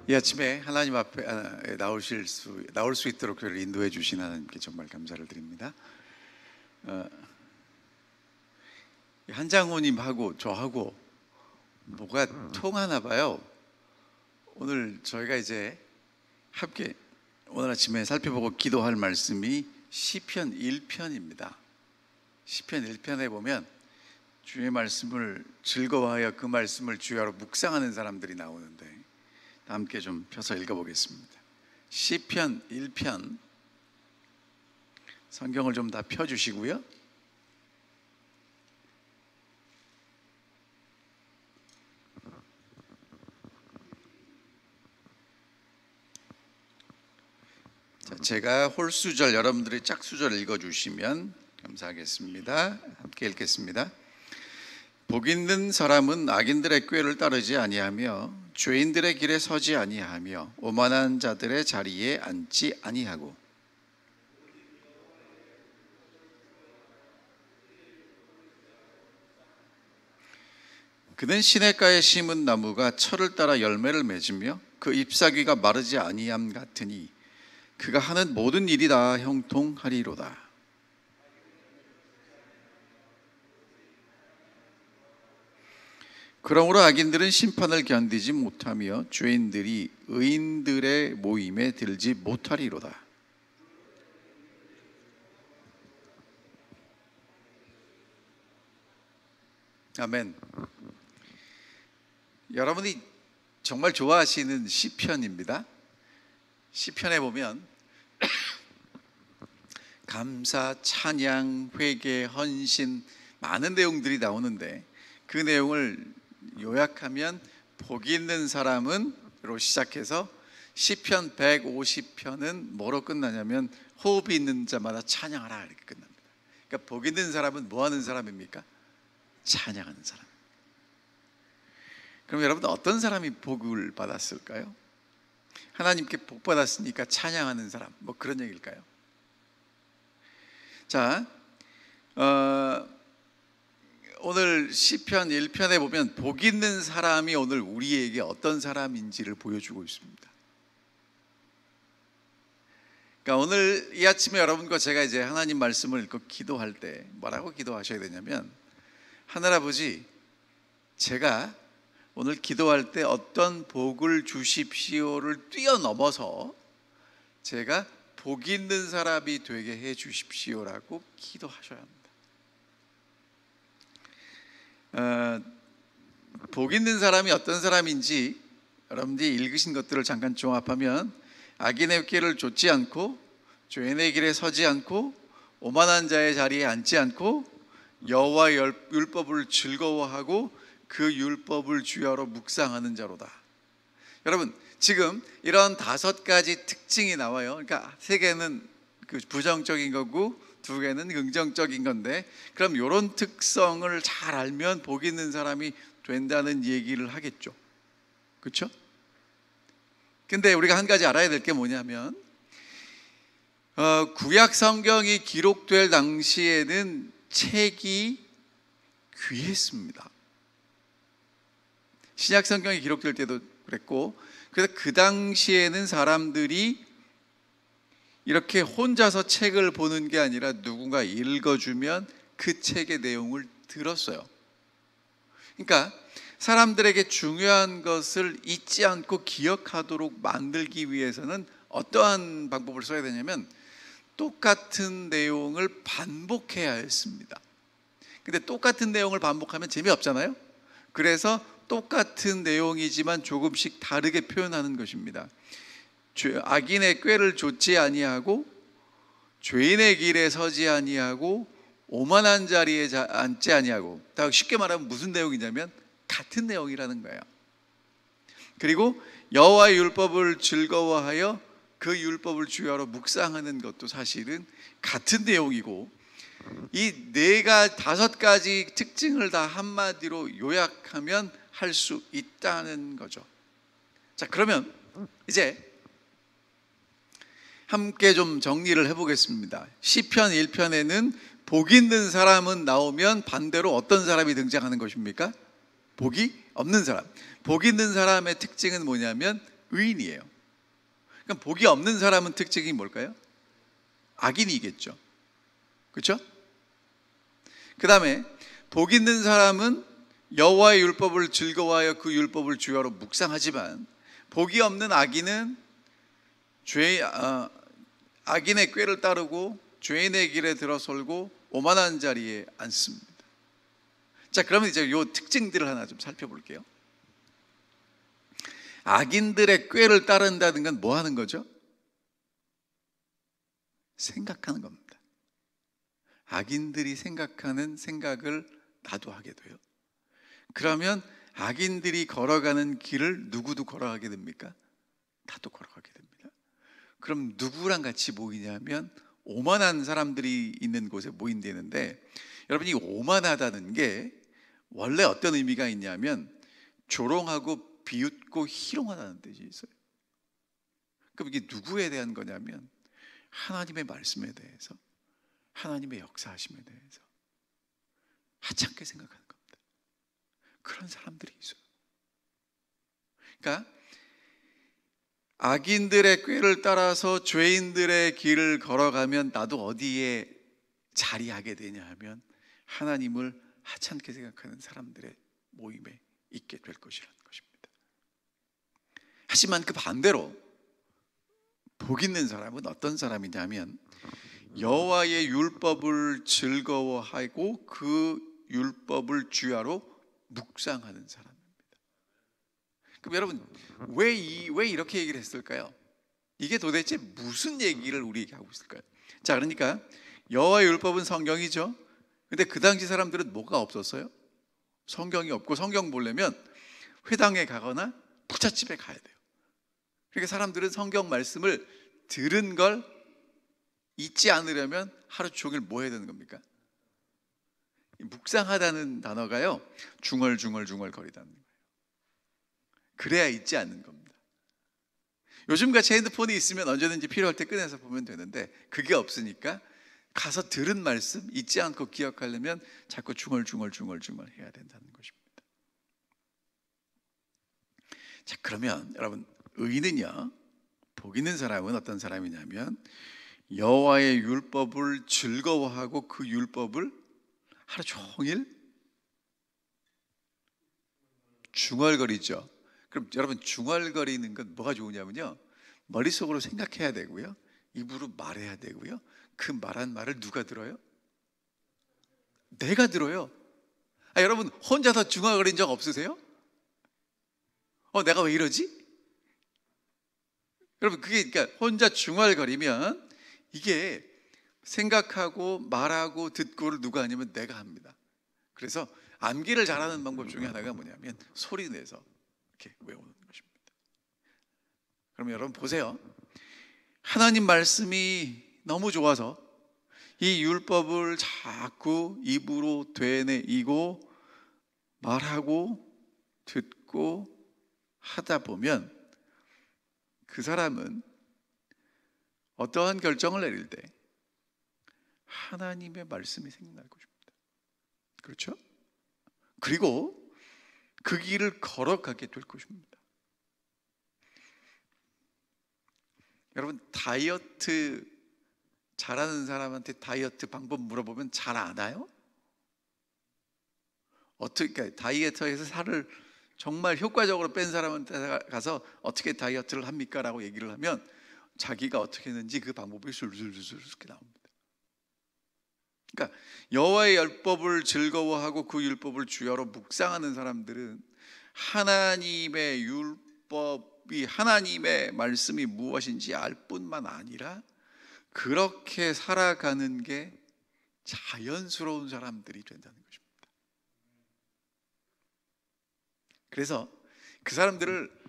이 아침에 하나님 앞에 나올 수 있도록 저를 인도해 주신 하나님께 정말 감사를 드립니다. 한장호님하고 저하고 뭐가 통하나 봐요. 오늘 저희가 이제 함께 오늘 아침에 살펴보고 기도할 말씀이 시편 1편입니다. 시편 1편에 보면 주의 말씀을 즐거워하여 그 말씀을 주야로 묵상하는 사람들이 나오는데 함께 좀 펴서 읽어보겠습니다. 시편 1편 성경을 좀 다 펴주시고요. 제가 홀수절, 여러분들이 짝수절 읽어주시면 감사하겠습니다. 함께 읽겠습니다. 복 있는 사람은 악인들의 꾀를 따르지 아니하며 죄인들의 길에 서지 아니하며 오만한 자들의 자리에 앉지 아니하고 그는 시냇가에 심은 나무가 철을 따라 열매를 맺으며 그 잎사귀가 마르지 아니함 같으니 그가 하는 모든 일이 다 형통하리로다. 그러므로 악인들은 심판을 견디지 못하며 죄인들이 의인들의 모임에 들지 못하리로다. 아멘. 여러분이 정말 좋아하시는 시편입니다. 시편에 보면 감사, 찬양, 회개, 헌신 많은 내용들이 나오는데 그 내용을 요약하면 복 있는 사람은로 시작해서 시편 150편은 뭐로 끝나냐면 호흡이 있는 자마다 찬양하라 이렇게 끝납니다. 그러니까 복 있는 사람은 뭐 하는 사람입니까? 찬양하는 사람. 그럼 여러분 어떤 사람이 복을 받았을까요? 하나님께 복 받았으니까 찬양하는 사람, 뭐 그런 얘기일까요? 자, 오늘 시편 1편에 보면 복 있는 사람이 오늘 우리에게 어떤 사람인지를 보여주고 있습니다. 그러니까 오늘 이 아침에 여러분과 제가 이제 하나님 말씀을 읽고 기도할 때 뭐라고 기도하셔야 되냐면, 하늘아버지, 제가 오늘 기도할 때 어떤 복을 주십시오를 뛰어넘어서 제가 복 있는 사람이 되게 해 주십시오라고 기도하셔야 합니다. 복 있는 사람이 어떤 사람인지 여러분들이 읽으신 것들을 잠깐 종합하면, 악인의 길을 좇지 않고 죄인의 길에 서지 않고 오만한 자의 자리에 앉지 않고 여호와의 율법을 즐거워하고 그 율법을 주야로 묵상하는 자로다. 여러분, 지금 이런 5가지 특징이 나와요. 그러니까 3개는 그 부정적인 거고 2개는 긍정적인 건데, 그럼 이런 특성을 잘 알면 복 있는 사람이 된다는 얘기를 하겠죠. 그렇죠? 근데 우리가 한 가지 알아야 될 게 뭐냐면, 구약 성경이 기록될 당시에는 책이 귀했습니다. 신약 성경이 기록될 때도 그랬고, 그래서 그 당시에는 사람들이 이렇게 혼자서 책을 보는 게 아니라 누군가 읽어주면 그 책의 내용을 들었어요. 그러니까 사람들에게 중요한 것을 잊지 않고 기억하도록 만들기 위해서는 어떠한 방법을 써야 되냐면, 똑같은 내용을 반복해야 했습니다. 근데 똑같은 내용을 반복하면 재미없잖아요. 그래서 똑같은 내용이지만 조금씩 다르게 표현하는 것입니다. 악인의 꾀를 좇지 아니하고 죄인의 길에 서지 아니하고 오만한 자리에 앉지 아니하고, 쉽게 말하면 무슨 내용이냐면 같은 내용이라는 거예요. 그리고 여호와의 율법을 즐거워하여 그 율법을 주야로 묵상하는 것도 사실은 같은 내용이고, 이 5가지 특징을 다 한마디로 요약하면 할 수 있다는 거죠. 자, 그러면 이제 함께 좀 정리를 해보겠습니다. 시편 1편에는 복 있는 사람은 나오면 반대로 어떤 사람이 등장하는 것입니까? 복이 없는 사람. 복 있는 사람의 특징은 뭐냐면 의인이에요. 그럼 복이 없는 사람은 특징이 뭘까요? 악인이겠죠. 그렇죠? 그 다음에 복 있는 사람은 여호와의 율법을 즐거워하여 그 율법을 주야로 묵상하지만, 복이 없는 악인은 악인의 꾀를 따르고 죄인의 길에 들어설고 오만한 자리에 앉습니다. 자, 그러면 이제 이 특징들을 하나 좀 살펴볼게요. 악인들의 꾀를 따른다는 건 뭐 하는 거죠? 생각하는 겁니다. 악인들이 생각하는 생각을 나도 하게 돼요. 그러면 악인들이 걸어가는 길을 누구도 걸어가게 됩니까? 나도 걸어가게 됩니다. 그럼 누구랑 같이 모이냐면 오만한 사람들이 있는 곳에 모인다는데, 여러분, 이 오만하다는 게 원래 어떤 의미가 있냐면 조롱하고 비웃고 희롱하다는 뜻이 있어요. 그럼 이게 누구에 대한 거냐면 하나님의 말씀에 대해서, 하나님의 역사하심에 대해서 하찮게 생각하는 겁니다. 그런 사람들이 있어요. 그러니까 악인들의 꾀를 따라서 죄인들의 길을 걸어가면 나도 어디에 자리하게 되냐 하면 하나님을 하찮게 생각하는 사람들의 모임에 있게 될 것이라는 것입니다. 하지만 그 반대로 복 있는 사람은 어떤 사람이냐면 여호와의 율법을 즐거워하고 그 율법을 주야로 묵상하는 사람입니다. 그럼 여러분, 왜 이렇게 얘기를 했을까요? 이게 도대체 무슨 얘기를 우리에게 하고 있을까요? 자, 그러니까 여호와의 율법은 성경이죠. 근데 그 당시 사람들은 뭐가 없었어요? 성경이 없고, 성경 보려면 회당에 가거나 부잣집에 가야 돼요. 그러니까 사람들은 성경 말씀을 들은 걸 잊지 않으려면 하루 종일 뭐 해야 되는 겁니까? 묵상하다는 단어가요, 중얼중얼 거리다는 거예요. 그래야 잊지 않는 겁니다. 요즘같이 핸드폰이 있으면 언제든지 필요할 때 꺼내서 보면 되는데, 그게 없으니까 가서 들은 말씀 잊지 않고 기억하려면 자꾸 중얼중얼 해야 된다는 것입니다. 자, 그러면 여러분, 의인은요, 복 있는 사람은 어떤 사람이냐면 여호와의 율법을 즐거워하고 그 율법을 하루 종일 중얼거리죠. 그럼 여러분, 중얼거리는 건 뭐가 좋으냐면요, 머릿속으로 생각해야 되고요, 입으로 말해야 되고요, 그 말한 말을 누가 들어요? 내가 들어요. 여러분, 혼자서 중얼거린 적 없으세요? 내가 왜 이러지? 여러분, 그게 그러니까 혼자 중얼거리면 이게 생각하고 말하고 듣고를 누가 하냐면 내가 합니다. 그래서 암기를 잘하는 방법 중에 하나가 뭐냐면 소리 내서 이렇게 외우는 것입니다. 그럼 여러분 보세요. 하나님 말씀이 너무 좋아서 이 율법을 자꾸 입으로 되뇌이고 말하고 듣고 하다 보면 그 사람은 어떠한 결정을 내릴 때 하나님의 말씀이 생각날 것입니다. 그렇죠? 그리고 그 길을 걸어가게 될 것입니다. 여러분, 다이어트 잘하는 사람한테 다이어트 방법 물어보면 잘 아나요? 어떻게 다이어트에서 살을 정말 효과적으로 뺀 사람한테 가서 어떻게 다이어트를 합니까? 라고 얘기를 하면 자기가 어떻게 했는지 그 방법이 술술술술 이렇게 나옵니다. 그러니까 여호와의 율법을 즐거워하고 그 율법을 주야로 묵상하는 사람들은 하나님의 율법이, 하나님의 말씀이 무엇인지 알 뿐만 아니라 그렇게 살아가는 게 자연스러운 사람들이 된다는 것입니다. 그래서 그 사람들을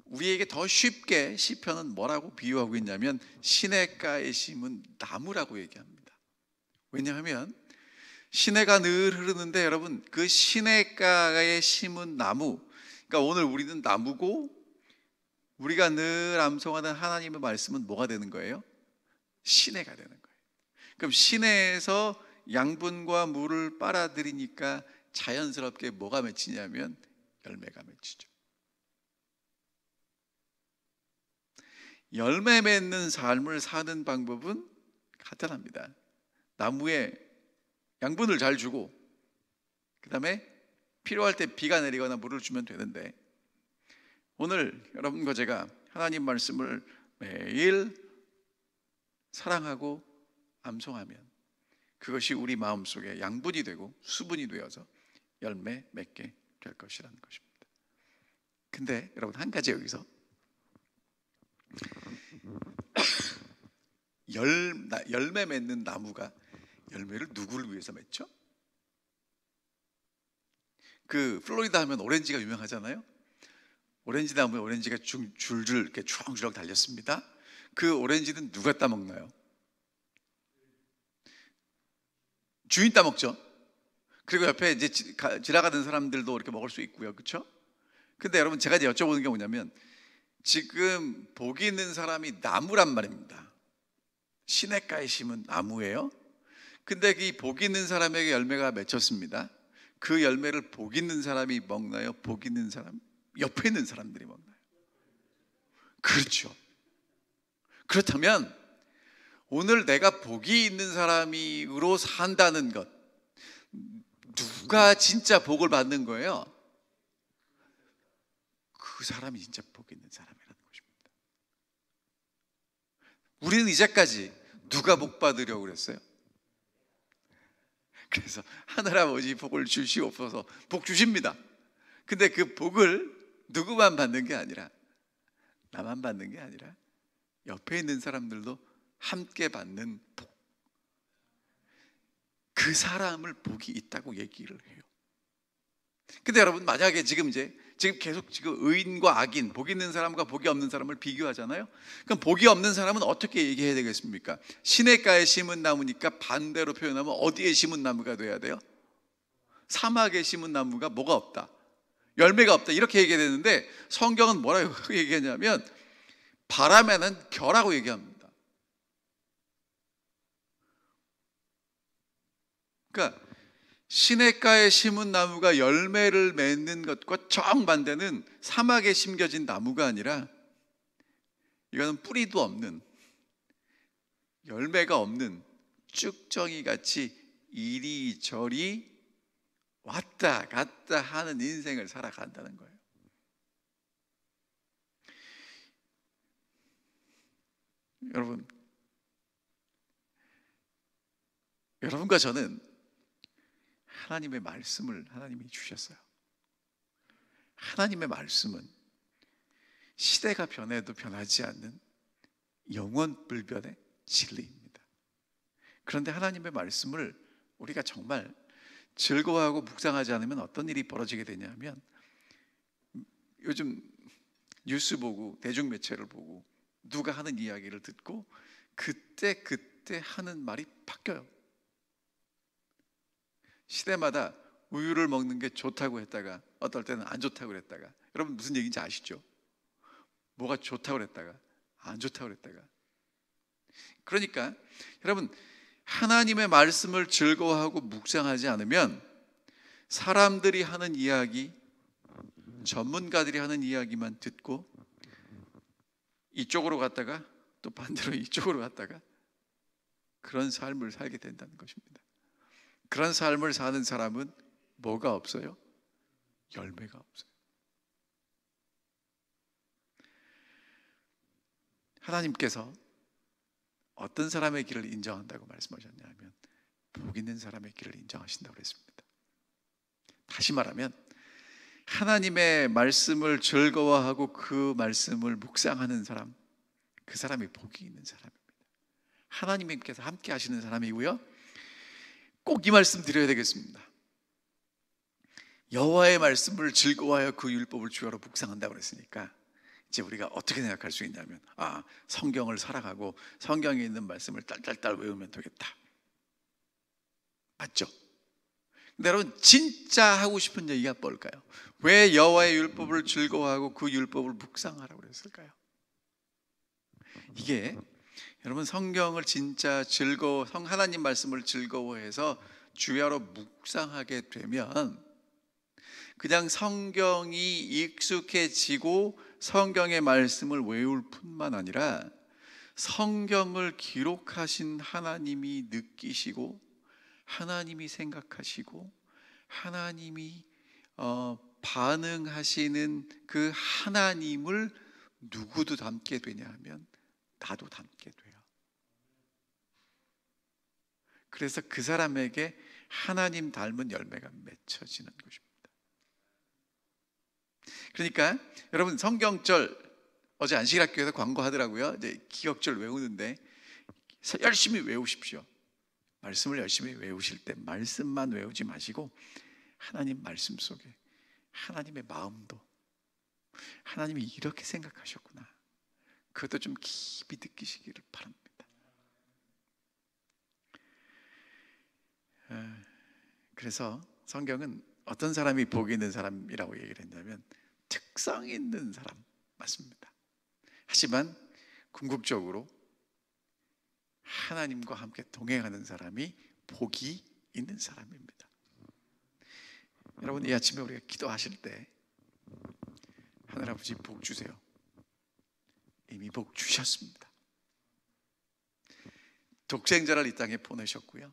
우리에게 더 쉽게 시편은 뭐라고 비유하고 있냐면 시냇가에 심은 나무라고 얘기합니다. 왜냐하면 시내가 늘 흐르는데 여러분, 그 시냇가에 심은 나무, 그러니까 오늘 우리는 나무고 우리가 늘 암송하는 하나님의 말씀은 뭐가 되는 거예요? 시내가 되는 거예요. 그럼 시내에서 양분과 물을 빨아들이니까 자연스럽게 뭐가 맺히냐면 열매가 맺히죠. 열매 맺는 삶을 사는 방법은 간단합니다. 나무에 양분을 잘 주고 그 다음에 필요할 때 비가 내리거나 물을 주면 되는데, 오늘 여러분과 제가 하나님 말씀을 매일 사랑하고 암송하면 그것이 우리 마음속에 양분이 되고 수분이 되어서 열매 맺게 될 것이라는 것입니다. 근데 여러분, 한 가지 여기서 열매 맺는 나무가 열매를 누구를 위해서 맺죠? 그 플로리다 하면 오렌지가 유명하잖아요. 오렌지 나무에 오렌지가 줄줄 이렇게 주렁주렁 달렸습니다. 그 오렌지는 누가 따먹나요? 주인 따먹죠. 그리고 옆에 이제 지나가는 사람들도 이렇게 먹을 수 있고요, 그렇죠? 근데 여러분, 제가 이제 여쭤보는 게 뭐냐면, 지금 복이 있는 사람이 나무란 말입니다. 시냇가에 심은 나무예요. 근데 이 복이 있는 사람에게 열매가 맺혔습니다. 그 열매를 복 있는 사람이 먹나요? 복 있는 사람, 옆에 있는 사람들이 먹나요? 그렇죠. 그렇다면 오늘 내가 복이 있는 사람으로 산다는 것, 누가 진짜 복을 받는 거예요? 그 사람이 진짜 복 있는 사람이라는 것입니다. 우리는 이제까지 누가 복 받으려고 그랬어요? 그래서 하늘아버지 복을 주시옵소서, 복 주십니다. 근데 그 복을 누구만 받는 게 아니라, 나만 받는 게 아니라 옆에 있는 사람들도 함께 받는 복, 그 사람을 복이 있다고 얘기를 해요. 근데 여러분, 만약에 지금 계속 의인과 악인, 복 있는 사람과 복이 없는 사람을 비교하잖아요. 그럼 복이 없는 사람은 어떻게 얘기해야 되겠습니까? 시냇가에 심은 나무니까 반대로 표현하면 어디에 심은 나무가 돼야 돼요? 사막에 심은 나무가 뭐가 없다? 열매가 없다, 이렇게 얘기해야 되는데, 성경은 뭐라고 얘기하냐면 바람에는 겨라고 얘기합니다. 그러니까 시냇가에 심은 나무가 열매를 맺는 것과 정반대는 사막에 심겨진 나무가 아니라, 이거는 뿌리도 없는, 열매가 없는 쭉정이 같이 이리저리 왔다 갔다 하는 인생을 살아간다는 거예요. 여러분과 저는 하나님의 말씀을 하나님이 주셨어요. 하나님의 말씀은 시대가 변해도 변하지 않는 영원불변의 진리입니다. 그런데 하나님의 말씀을 우리가 정말 즐거워하고 묵상하지 않으면 어떤 일이 벌어지게 되냐면, 요즘 뉴스 보고 대중매체를 보고 누가 하는 이야기를 듣고 그때 하는 말이 바뀌어요. 시대마다 우유를 먹는 게 좋다고 했다가 어떨 때는 안 좋다고 그랬다가, 여러분 무슨 얘기인지 아시죠? 뭐가 좋다고 그랬다가 안 좋다고 그랬다가. 그러니까 여러분, 하나님의 말씀을 즐거워하고 묵상하지 않으면 사람들이 하는 이야기, 전문가들이 하는 이야기만 듣고 이쪽으로 갔다가 또 반대로 이쪽으로 갔다가 그런 삶을 살게 된다는 것입니다. 그런 삶을 사는 사람은 뭐가 없어요? 열매가 없어요. 하나님께서 어떤 사람의 길을 인정한다고 말씀하셨냐면, 복 있는 사람의 길을 인정하신다고 그랬습니다. 다시 말하면 하나님의 말씀을 즐거워하고 그 말씀을 묵상하는 사람, 그 사람이 복이 있는 사람입니다. 하나님께서 함께 하시는 사람이고요, 꼭 이 말씀 드려야 되겠습니다. 여호와의 말씀을 즐거워하여 그 율법을 주야로 묵상한다고 그랬으니까 이제 우리가 어떻게 생각할 수 있냐면, 성경을 살아가고 성경에 있는 말씀을 딸딸딸 외우면 되겠다. 맞죠? 근데 여러분, 진짜 하고 싶은 얘기가 뭘까요? 왜 여호와의 율법을 즐거워하고 그 율법을 묵상하라고 그랬을까요? 이게 여러분, 성경을 진짜 하나님 말씀을 즐거워해서 주야로 묵상하게 되면 그냥 성경이 익숙해지고 성경의 말씀을 외울 뿐만 아니라 성경을 기록하신 하나님이 느끼시고 하나님이 생각하시고 하나님이 반응하시는 그 하나님을 누구도 닮게 되냐 하면 나도 닮게 돼요. 그래서 그 사람에게 하나님 닮은 열매가 맺혀지는 것입니다. 그러니까 여러분, 성경절 어제 안식일학교에서 광고하더라고요. 이제 기억절 외우는데 열심히 외우십시오. 말씀을 열심히 외우실 때 말씀만 외우지 마시고 하나님 말씀 속에 하나님의 마음도, 하나님이 이렇게 생각하셨구나, 그것도 좀 깊이 느끼시기를 바랍니다. 그래서 성경은 어떤 사람이 복이 있는 사람이라고 얘기를 했냐면 특성 있는 사람 맞습니다. 하지만 궁극적으로 하나님과 함께 동행하는 사람이 복이 있는 사람입니다. 여러분, 이 아침에 우리가 기도하실 때 하늘아버지 복 주세요. 이미 복 주셨습니다. 독생자를 이 땅에 보내셨고요,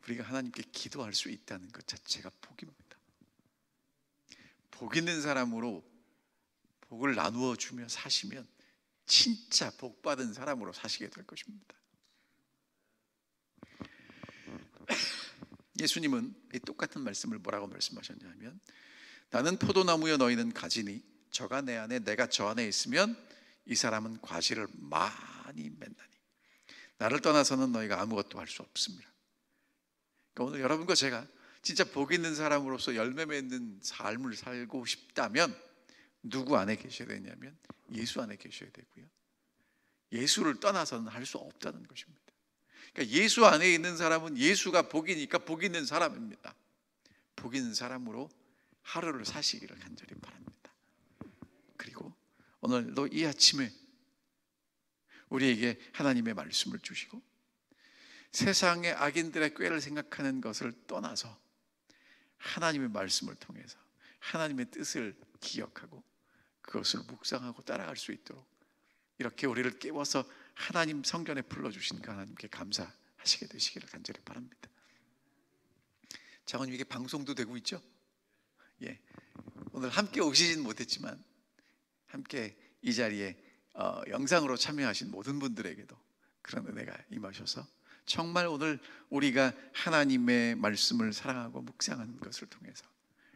우리가 하나님께 기도할 수 있다는 것 자체가 복입니다. 복 있는 사람으로 복을 나누어 주며 사시면 진짜 복 받은 사람으로 사시게 될 것입니다. 예수님은 이 똑같은 말씀을 뭐라고 말씀하셨냐면, 나는 포도나무여 너희는 가지니 저가 내 안에 내가 저 안에 있으면 이 사람은 과실을 많이 맺나니 나를 떠나서는 너희가 아무것도 할 수 없습니다. 그러니까 오늘 여러분과 제가 진짜 복 있는 사람으로서 열매 맺는 삶을 살고 싶다면 누구 안에 계셔야 되냐면 예수 안에 계셔야 되고요, 예수를 떠나서는 할 수 없다는 것입니다. 그러니까 예수 안에 있는 사람은 예수가 복이니까 복 있는 사람입니다. 복 있는 사람으로 하루를 사시기를 간절히 바랍니다. 그리고 오늘도 이 아침에 우리에게 하나님의 말씀을 주시고 세상의 악인들의 꾀를 생각하는 것을 떠나서 하나님의 말씀을 통해서 하나님의 뜻을 기억하고 그것을 묵상하고 따라갈 수 있도록 이렇게 우리를 깨워서 하나님 성전에 불러주신 그 하나님께 감사하시게 되시기를 간절히 바랍니다. 장원님, 이게 방송도 되고 있죠? 예, 오늘 함께 오시진 못했지만 함께 이 자리에 영상으로 참여하신 모든 분들에게도 그런 은혜가 임하셔서 정말 오늘 우리가 하나님의 말씀을 사랑하고 묵상하는 것을 통해서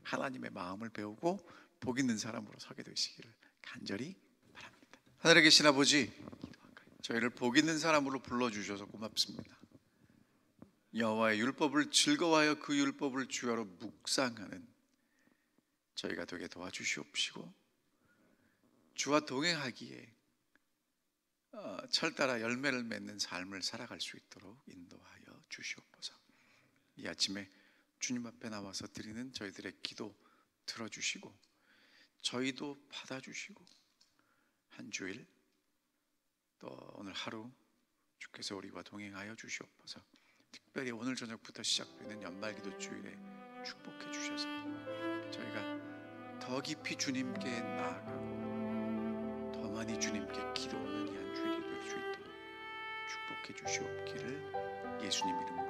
하나님의 마음을 배우고 복 있는 사람으로 서게 되시기를 간절히 바랍니다. 하늘에 계신 아버지, 저희를 복 있는 사람으로 불러주셔서 고맙습니다. 여호와의 율법을 즐거워하여 그 율법을 주야로 묵상하는 저희가 되게 도와주시옵시고 주와 동행하기에 철따라 열매를 맺는 삶을 살아갈 수 있도록 인도하여 주시옵소서. 이 아침에 주님 앞에 나와서 드리는 저희들의 기도 들어주시고 저희도 받아주시고 한 주일 또 오늘 하루 주께서 우리와 동행하여 주시옵소서. 특별히 오늘 저녁부터 시작되는 연말기도 주일에 축복해 주셔서 저희가 더 깊이 주님께 나아가고 더 많이 주님께 기도하는 이 한 주일이 될 수 있도록 축복해 주시옵기를 예수님 이름으로